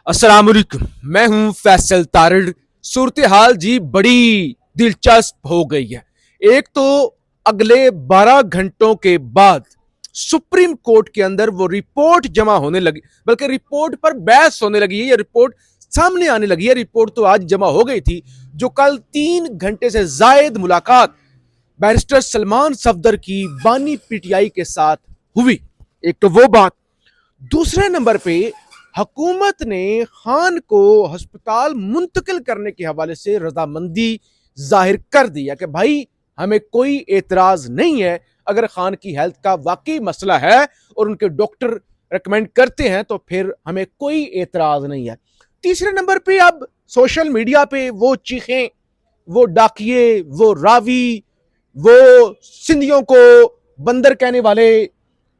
अस्सलाम वालेकुम। मैं हूं फैसल तारड़। सूरत हाल जी बड़ी दिलचस्प हो गई है। एक तो अगले 12 घंटों के बाद सुप्रीम कोर्ट के अंदर वो रिपोर्ट जमा होने लगी, बल्कि रिपोर्ट पर बहस होने लगी है। ये रिपोर्ट सामने आने लगी है। रिपोर्ट तो आज जमा हो गई थी, जो कल 3 घंटे से जायद मुलाकात बैरिस्टर सलमान सफदर की बानी पीटीआई के साथ हुई। एक तो वो बात। दूसरे नंबर पे हुकूमत ने खान को अस्पताल मुंतकिल करने के हवाले से रजामंदी जाहिर कर दिया कि भाई हमें कोई एतराज नहीं है। अगर खान की हेल्थ का वाकई मसला है और उनके डॉक्टर रेकमेंड करते हैं तो फिर हमें कोई एतराज नहीं है। तीसरे नंबर पे अब सोशल मीडिया पे वो चीखें, वो डाकिए, वो रावी, वो सिंधियों को बंदर कहने वाले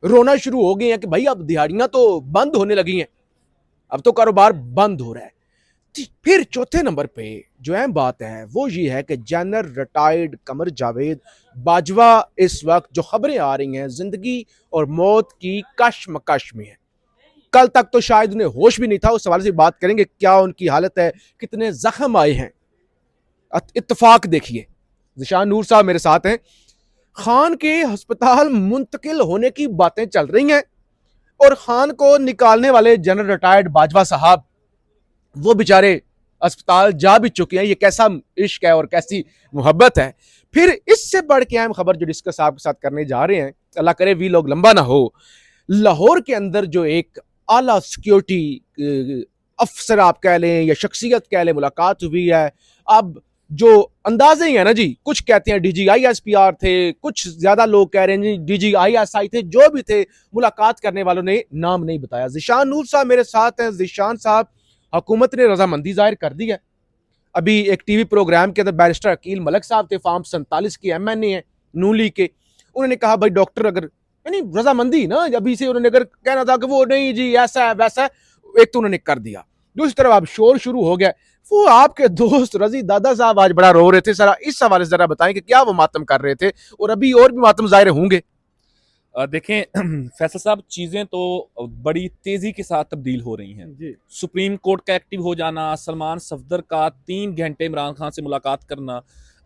रोना शुरू हो गए हैं कि भाई अब दिहाड़ियां तो बंद होने लगी हैं, अब तो कारोबार बंद हो रहा है। फिर चौथे नंबर पे जो अहम बात है वो ये है कि जनरल रिटायर्ड कमर जावेद बाजवा इस वक्त जो खबरें आ रही हैं जिंदगी और मौत की कशमकश में है। कल तक तो शायद उन्हें होश भी नहीं था। उस हवाले से बात करेंगे, क्या उनकी हालत है, कितने जख्म आए हैं। इत्तफाक देखिए, जिशान नूर साहब मेरे साथ हैं। खान के अस्पताल मुंतकिल होने की बातें चल रही हैं और खान को निकालने वाले जनरल रिटायर्ड बाजवा साहब वो बेचारे अस्पताल जा भी चुके हैं। ये कैसा इश्क है और कैसी मोहब्बत है। फिर इससे बढ़ के अहम खबर जो डिस्कस आपके साथ करने जा रहे हैं, अल्लाह करे वी लोग लंबा ना हो। लाहौर के अंदर जो एक आला सिक्योरिटी अफसर आप कह लें या शख्सियत कह लें मुलाकात हुई है। अब जो अंदाजे ही है ना जी, कुछ कहते हैं DGISPR थे, कुछ ज्यादा लोग कह रहे हैं DGISI थे, जो भी थे मुलाकात करने वालों ने नाम नहीं बताया। जिशान नूर साहब मेरे साथ हैं। जिशान साहब, हुकूमत ने रजामंदी जाहिर कर दी है। अभी एक टीवी प्रोग्राम के अंदर बैरिस्टर अकील मलिक साहब थे, फार्म 47 के MNA हैं नून लीग के। उन्होंने कहा भाई डॉक्टर अगर यानी रजामंदी ना, अभी से उन्होंने अगर कहना था कि वो नहीं जी ऐसा है वैसा है, एक तो उन्होंने कर दिया। दूसरी तरफ अब शोर शुरू हो गया। वो आपके दोस्त रजी दादा साहब आज बड़ा रो रहे थे। जरा इस हवाले से जरा बताएं कि क्या वो मातम कर रहे थे और अभी और भी मातम जाहिर होंगे। देखें फैसल साहब, चीज़ें तो बड़ी तेज़ी के साथ तब्दील हो रही हैं जी। सुप्रीम कोर्ट का एक्टिव हो जाना, सलमान सफदर का 3 घंटे इमरान खान से मुलाकात करना,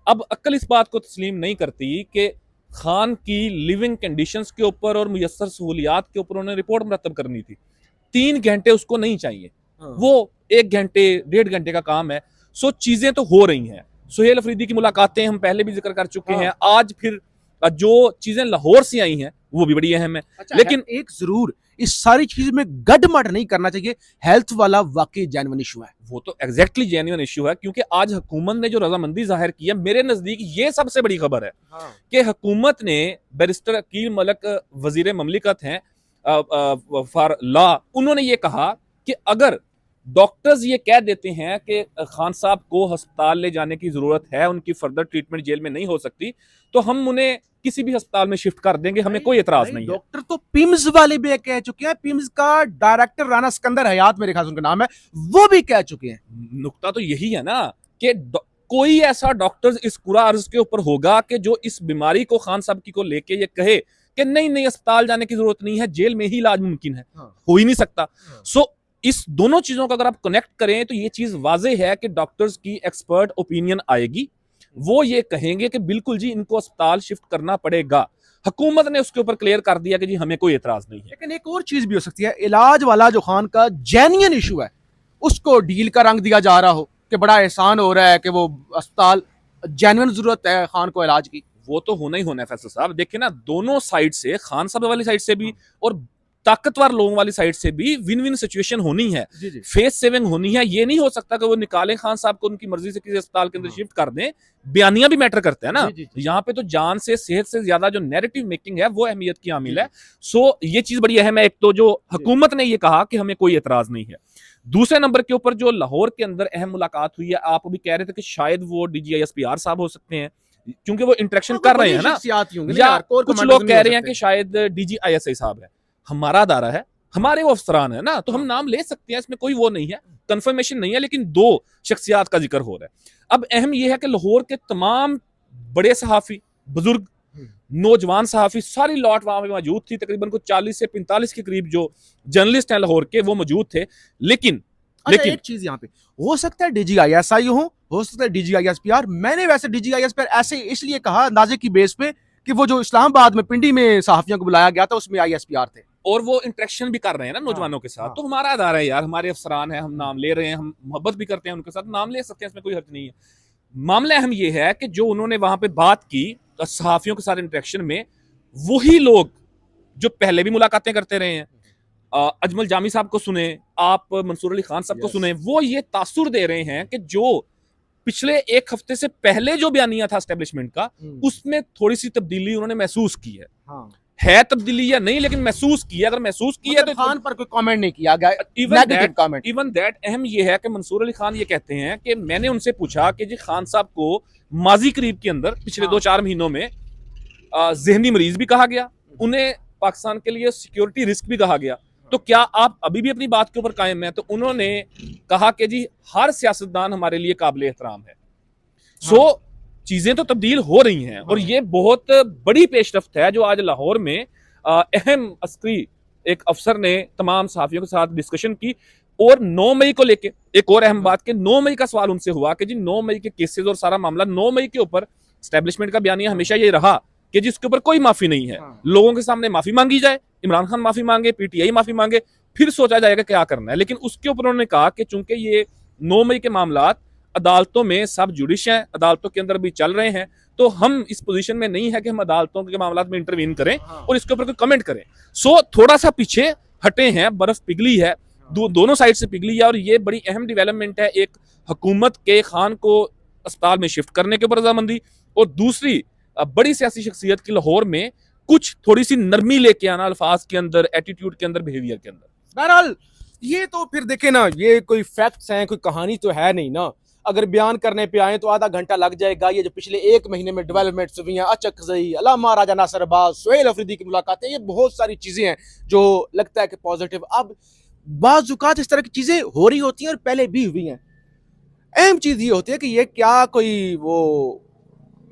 अब अक्ल इस बात को तस्लीम नहीं करती कि खान की लिविंग कंडीशंस के ऊपर और मुयस्सर सहूलियात के ऊपर उन्होंने रिपोर्ट मुरतब करनी थी। 3 घंटे उसको नहीं चाहिए, वो 1 घंटे 1.5 घंटे का काम है। सो चीज़ें तो हो रही हैं। सुहेल अफरीदी की मुलाकातें हम पहले भी जिक्र कर चुके हैं। आज फिर जो चीज़ें लाहौर से आई हैं वो भी बड़ी अहम है। अच्छा, लेकिन एक जरूर इस सारी चीज में गडमड नहीं करना चाहिए। हेल्थ वाला वाकई जेन्युइन इशू है। वो तो एग्जैक्टली जेन्युइन इशू है, क्योंकि आज हुकूमत ने जो रजामंदी जाहिर की है, मेरे नजदीक ये सबसे बड़ी खबर है। हाँ। कि हुकूमत ने बैरिस्टर अकील मलिक वजीर ममलिकत हैं फॉर लॉ, उन्होंने ये कहा कि अगर डॉक्टर्स ये कह देते हैं कि खान साहब को अस्पताल ले जाने की जरूरत है, उनकी फर्दर ट्रीटमेंट जेल में नहीं हो सकती, तो हम उन्हें किसी भी अस्पताल में शिफ्ट कर देंगे, हमें कोई एतराज नहीं है। डॉक्टर तो पिम्स वाले भी कह चुके हैं। पिम्स का डायरेक्टर राना सिकंदर हयात मेरे ख्याल से उनका नाम है, वो भी कह चुके हैं। नुकता तो यही है ना कि कोई ऐसा डॉक्टर इस पूरा अर्ज के ऊपर होगा कि जो इस बीमारी को खान साहब की को लेके ये कहे कि नहीं नहीं अस्पताल जाने की जरूरत नहीं है, जेल में ही इलाज मुमकिन है। हाँ। हो ही नहीं सकता। हाँ। सो इस दोनों चीजों को अगर आप कनेक्ट करें तो ये चीज वाजे है कि डॉक्टर्स की एक्सपर्ट ओपिनियन आएगी। वो ये कहेंगे कि बिल्कुल जी इनको अस्पताल शिफ्ट करना पड़ेगा। हुकूमत ने उसके ऊपर क्लियर कर दिया कि जी हमें कोई एतराज नहीं है। लेकिन एक और चीज भी हो सकती है, इलाज वाला जो खान का जेन्युइन इशू है उसको डील का रंग दिया जा रहा हो कि बड़ा एहसान हो रहा है कि वो अस्पताल जेन्युइन जरूरत है खान को इलाज की। वो तो होना ही होना है फैसल साहब। देखिए ना, दोनों साइड से, खान साहब वाली साइड से भी और ताकतवर लोगों वाली साइड से भी विन विन सिचुएशन होनी है। फेस सेविंग होनी है। ये नहीं हो सकता कि वो निकालें खान साहब को उनकी मर्जी से किसी अस्पताल के अंदर शिफ्ट कर दें। बयानियां भी मैटर करते हैं ना। यहाँ पे तो जान से, सेहत से ज्यादा जो नैरेटिव मेकिंग है वो अहमियत की आमिल है। सो ये चीज बड़ी अहम है। एक तो जो हुकूमत ने ये कहा कि हमें कोई एतराज नहीं है। दूसरे नंबर के ऊपर जो लाहौर के अंदर अहम मुलाकात हुई है, आप अभी कह रहे थे कि शायद वो DGISPR साहब हो सकते हैं, क्योंकि वो इंटरेक्शन कर रहे हैं ना, या कुछ लोग कह रहे हैं कि शायद DGISI साहब है। हमारा दायरा है, हमारे वो अफसरान है ना, तो हम नाम ले सकते हैं, इसमें कोई वो नहीं है, कंफर्मेशन नहीं है। लेकिन 2 शख्सियात का जिक्र हो रहा है। अब अहम यह है कि लाहौर के तमाम बड़े सहाफी, बुजुर्ग, नौजवान सहाफी, सारी लॉट वहां पे मौजूद थी। तकरीबन कुछ 40 से 45 के करीब जो जर्नलिस्ट हैं लाहौर के, वो मौजूद थे। लेकिन लेकिन एक चीज यहाँ पे हो सकता है DGISI हो सकता है DGISPR। मैंने वैसे DGISPR ऐसे इसलिए कहा अंदाजे की बेस पे कि वो जो इस्लामाबाद में पिंडी में सहाफियों को बुलाया गया था उसमें ISPR थे और वो इंटरेक्शन भी कर रहे हैं ना नौजवानों के साथ। हाँ। तो हमारा अदारा है यार, हमारे अफसरान है, हम नाम ले रहे हैं, हम मोहब्बत भी करते हैं उनके साथ, नाम ले सकते हैं, इसमें कोई हर्ज नहीं है। मामला अहम ये है कि जो उन्होंने वहां पे बात की सहाफियों के साथ इंटरेक्शन में, वही लोग जो पहले भी मुलाकातें करते रहे हैं, अजमल जामी साहब को सुने, आप मंसूर अली खान साहब को सुने, वो ये तासुर दे रहे हैं कि जो पिछले एक हफ्ते से पहले जो बयानिया था एस्टेब्लिशमेंट का, उसमें थोड़ी सी तब्दीली उन्होंने महसूस की है। है तब्दीली या नहीं, लेकिन महसूस की है। अगर महसूस की है तो खान पर कोई कमेंट नहीं किया गया, नेगेटिव कमेंट। इवन दैट अहम ये है कि मंसूर अली खान ये कहते हैं कि मैंने उनसे पूछा कि जी खान साहब को माजी करीब के अंदर पिछले 2-4 महीनों में जहनी मरीज भी कहा गया, उन्हें पाकिस्तान के लिए सिक्योरिटी रिस्क भी कहा गया, तो क्या आप अभी भी अपनी बात के ऊपर कायम हैं? तो उन्होंने कहा कि जी हर सियासतदान हमारे लिए काबिल एहतराम है। सो चीजें तो तब्दील हो रही हैं और ये बहुत बड़ी पेशरफ्त है जो आज लाहौर में अहम अस्करी एक अफसर ने तमाम सहाफियों के साथ डिस्कशन की। और 9 मई को लेके एक और अहम बात कि 9 मई का सवाल उनसे हुआ कि जी 9 मई के केसेस और सारा मामला 9 मई के ऊपर एस्टेब्लिशमेंट का बयानिया हमेशा ये रहा कि जिसके ऊपर कोई माफी नहीं है, लोगों के सामने माफी मांगी जाए, इमरान खान माफी मांगे, PTI माफी मांगे, फिर सोचा जाएगा क्या करना है। लेकिन उसके ऊपर उन्होंने कहा कि चूंकि ये 9 मई के मामला अदालतों में सब जुडिश हैं, अदालतों के अंदर भी चल रहे हैं, तो हम इस पोजीशन में नहीं है कि हम अदालतों के मामला में इंटरवीन करें और इसके ऊपर कोई कमेंट करें। सो थोड़ा सा पीछे हटे हैं, बर्फ पिघली है, दोनों साइड से पिघली है और ये बड़ी अहम डेवलपमेंट है। एक हुकूमत के खान को अस्पताल में शिफ्ट करने के ऊपर रजामंदी, और दूसरी बड़ी सियासी शख्सियत की लाहौर में कुछ थोड़ी सी नरमी लेके आना अल्फाज के अंदर, एटीट्यूड के अंदर, बिहेवियर के अंदर। बहरहाल ये तो फिर देखे ना, ये कोई फैक्ट्स हैं, कोई कहानी तो है नहीं ना। अगर बयान करने पे आए तो आधा घंटा लग जाएगा। ये जो पिछले 1 महीने में डेवलपमेंट्स हुई हैं, अचकज़ई, अल्लामा राजा नासिर अब्बास, सुहेल अफरीदी की मुलाकातें, ये बहुत सारी चीज़ें हैं जो लगता है कि पॉजिटिव। अब बाज़ औक़ात इस तरह की चीज़ें हो रही होती हैं और पहले भी हुई हैं। अहम चीज़ ये होती है कि ये क्या कोई वो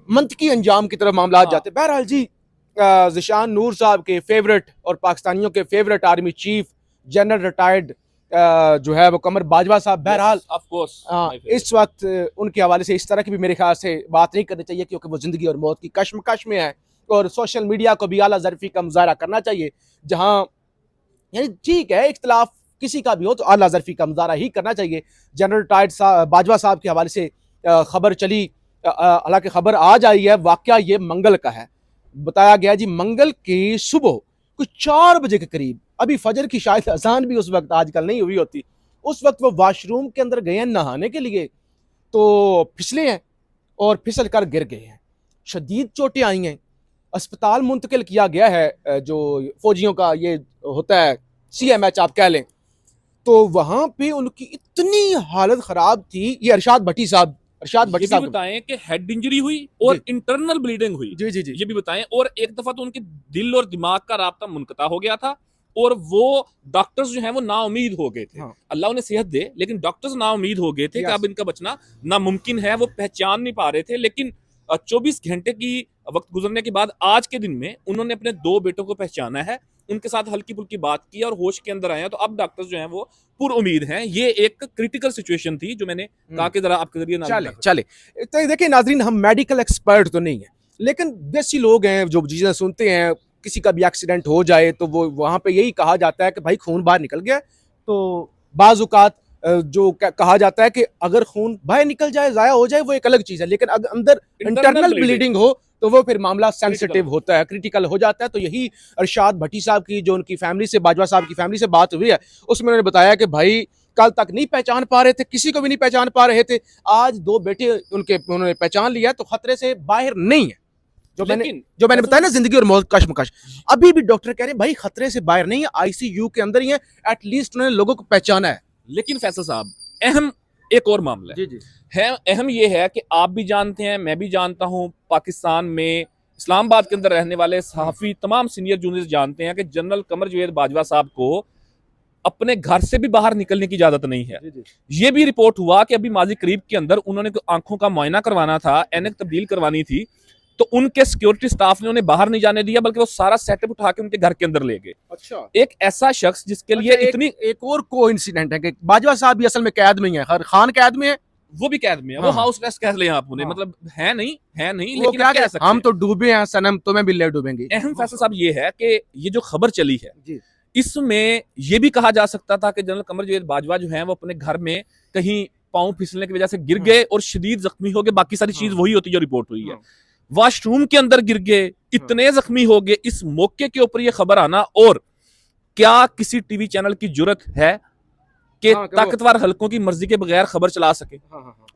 मंतकी अंजाम की तरफ मामला जाते हैं। बहरहाल जी, ज़िशान नूर साहब के फेवरेट और पाकिस्तानियों के favourite army chief general retired जो है वो कमर बाजवा साहब, बहरहाल इस वक्त उनके हवाले से इस तरह की भी मेरे ख्याल से बात नहीं करनी चाहिए, क्योंकि वो जिंदगी और मौत की कश्मकश में है। और सोशल मीडिया को भी आला ज़रफ़ी का मुज़ाहरा करना चाहिए, जहाँ यानी ठीक है इख्तिलाफ किसी का भी हो तो आला ज़रफ़ी का मुज़ाहरा ही करना चाहिए। जनरल रिटायर्ड बाजवा साहब के हवाले से खबर चली, हालांकि खबर आज आई है, वाक़या ये मंगल का है। बताया गया जी मंगल की सुबह कुछ 4 बजे के करीब, अभी फजर की शायद अजान भी उस वक्त आजकल नहीं हुई होती, उस वक्त वो वॉशरूम के अंदर गए हैं नहाने के लिए, तो फिसले हैं और फिसल कर गिर गए हैं। शदीद चोटें आई हैं, अस्पताल मुंतकिल किया गया है, जो फौजियों का ये होता है CMH आप कह लें, तो वहाँ पे उनकी इतनी हालत ख़राब थी। ये अरशाद भट्टी साहब बताएं कि हेड इंजरी हुई और इंटरनल ब्लीडिंग हुई, जी ये भी बताएं। और एक दफा तो उनके दिल और दिमाग का राब्ता मुनक़ता हो गया था और वो डॉक्टर्स जो हैं वो नाउमीद हो गए थे। अल्लाह उन्हें सेहत दे, लेकिन डॉक्टर्स नाउमीद हो गए थे कि अब इनका बचना नामुमकिन है। वो पहचान नहीं पा रहे थे, लेकिन 24 घंटे की वक्त गुजरने के बाद आज के दिन में उन्होंने अपने 2 बेटों को पहचाना है, उनके साथ हल्की फुल्की बात की और होश के अंदर आए हैं। तो अब डॉक्टर्स जो हैं वो पुर उम्मीद हैं। ये एक क्रिटिकल सिचुएशन थी जो मैंने कहा कि जरा आपके जरिए चले। तो देखिए नाजरीन, हम मेडिकल एक्सपर्ट तो नहीं है, लेकिन देसी लोग हैं जो चीज़ें सुनते हैं। किसी का भी एक्सीडेंट हो जाए तो वो वहाँ पे यही कहा जाता है कि भाई खून बाहर निकल गया। तो बाज़ औक़ात जो कहा जाता है कि अगर खून बाहर निकल जाए, ज़ाया हो जाए, वो एक अलग चीज़ है, लेकिन अगर अंदर इंटरनल ब्लीडिंग हो तो वो फिर मामला सेंसिटिव होता है, क्रिटिकल हो जाता है। तो यही अरशाद भट्टी साहब की जो उनकी फैमिली से, बाजवा साहब की फैमिली से बात हुई है, उसमें उन्होंने बताया कि भाई कल तक नहीं पहचान पा रहे थे, किसी को भी नहीं पहचान पा रहे थे, आज 2 बेटे उन्होंने पहचान लिया, तो खतरे से बाहर नहीं है। जो मैंने बताया ना, जिंदगी और मौत कश्मकश, अभी भी डॉक्टर कह रहे हैं भाई खतरे से बाहर नहीं है, ICU के अंदर ही है, एटलीस्ट उन्होंने लोगों को पहचाना है। लेकिन फैसल साहब, अहम एक और मामला है। अहम ये है कि आप भी जानते हैं, मैं भी जानता हूं, पाकिस्तान में इस्लामाबाद के अंदर रहने वाले सहाफ़ी, तमाम सीनियर जूनियर जानते हैं कि जनरल कमर जवेद बाजवा साहब को अपने घर से भी बाहर निकलने की इजाजत नहीं है। ये भी रिपोर्ट हुआ कि अभी माजी करीब के अंदर उन्होंने आंखों का मुआयना करवाना था, ऐनक तब्दील करवानी थी, तो उनके सिक्योरिटी स्टाफ ने उन्हें बाहर नहीं जाने दिया, बल्कि वो सारा सेटअप उठा के उनके घर के अंदर ले गए। अच्छा, एक ऐसा शख्स जिसके लिए इतनी एक और को इंसिडेंट है कि बाजवा साहब भी असल में कैद में ही है, हर खान कैद में है, वो भी कैद में है, हाँ। वो हाउस अरेस्ट कह लें आप उन्हें, हाँ। मतलब है नहीं वो लेकिन क्या कह कहते सकते हम हैं। तो डूबे हैं सनम, तुम्हें भी ले डूबेंगे। अहम फैसला साहब ये है कि ये जो खबर चली है जी। इसमें ये भी कहा जा सकता था कि जनरल कमर जावेद बाजवा जो हैं वो अपने घर में कहीं पांव फिसलने की वजह से गिर गए और शदीद जख्मी हो गए, बाकी सारी चीज वही होती जो रिपोर्ट हुई है। वॉशरूम के अंदर गिर गए, इतने जख्मी हो गए, इस मौके के ऊपर ये खबर आना, और क्या किसी टीवी चैनल की जुर्रत है कि ताकतवर हलकों की मर्जी के बगैर खबर चला सके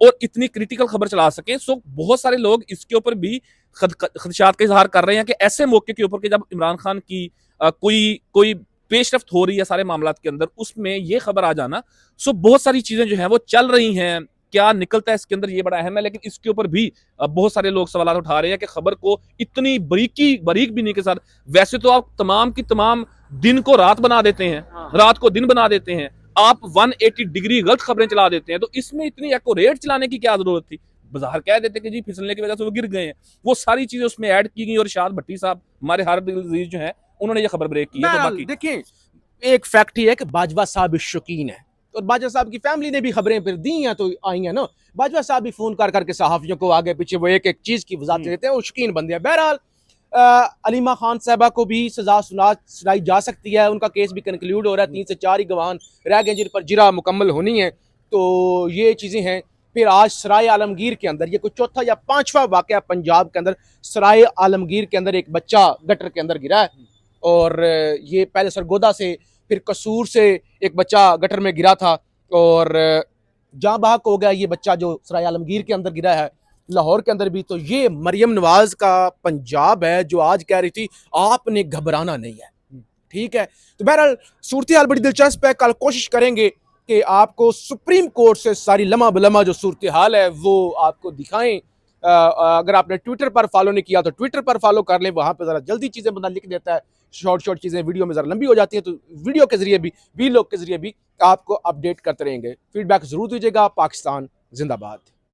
और इतनी क्रिटिकल खबर चला सके? सो बहुत सारे लोग इसके ऊपर भी खदशात का इजहार कर रहे हैं कि ऐसे मौके के ऊपर कि जब इमरान खान की कोई पेशरफ्त हो रही है सारे मामलात के अंदर, उसमें ये खबर आ जाना। सो बहुत सारी चीजें जो हैं वो चल रही हैं, क्या निकलता है इसके अंदर ये बड़ा अहम है। लेकिन इसके ऊपर भी बहुत सारे लोग सवाल उठा रहे हैं कि खबर को इतनी बारीक बीनी के साथ, वैसे तो आप तमाम की तमाम दिन को रात बना देते हैं, रात को दिन बना देते हैं, आप 180 डिग्री गलत खबरें चला देते हैं, तो इसमें इतनी एक्यूरेट चलाने की क्या जरूरत थी? बाहर कह देते कि जी फिसलने की वजह से वो गिर गए हैं, वो सारी चीजें उसमें ऐड की गई। और शाद भट्टी साहब हमारे हार्द अजीज जो है उन्होंने ये खबर ब्रेक की है। तो बाकी देखिए, एक फैक्ट ही है कि बाजवा साहब शौकीन है, और बाजवा साहब की फैमिली ने भी खबरें फिर दी हैं तो आई हैं ना। बाजवा साहब भी फोन कर करके सहाफियों को आगे पीछे वो एक एक चीज की वजाहत देते हैं, वो शौकीन बंदे हैं। बहरहाल अलीमा खान साहबा को भी सजा सुनाई जा सकती है, उनका केस भी कंक्लूड हो रहा है, 3 से 4 ही गवाह रह गए जिन पर जिरा मुकम्मल होनी है। तो ये चीज़ें हैं। फिर आज सराय आलमगीर के अंदर ये कोई चौथा या पांचवा वाकया पंजाब के अंदर, सराय आलमगीर के अंदर एक बच्चा गटर के अंदर गिरा है, और ये पहले सरगोदा से फिर कसूर से एक बच्चा गटर में गिरा था और जहाँ बहक हो गया ये बच्चा जो सराय आलमगीर के अंदर गिरा है, लाहौर के अंदर भी। तो ये मरियम नवाज का पंजाब है जो आज कह रही थी आपने घबराना नहीं है, ठीक है। तो बहरहाल सूरत हाल बड़ी दिलचस्प है, कल कोशिश करेंगे कि आपको सुप्रीम कोर्ट से सारी लम्हा बलम्हा जो सूरत हाल है वो आपको दिखाएं। अगर आपने ट्विटर पर फॉलो नहीं किया तो ट्विटर पर फॉलो कर लें, वहाँ पर ज़रा जल्दी चीज़ें बंदा लिख देता है, शॉर्ट चीज़ें वीडियो में ज़रा लंबी हो जाती है, तो वीडियो के जरिए भी वीलॉग के जरिए भी आपको अपडेट करते रहेंगे। फीडबैक ज़रूर दीजिएगा। पाकिस्तान जिंदाबाद।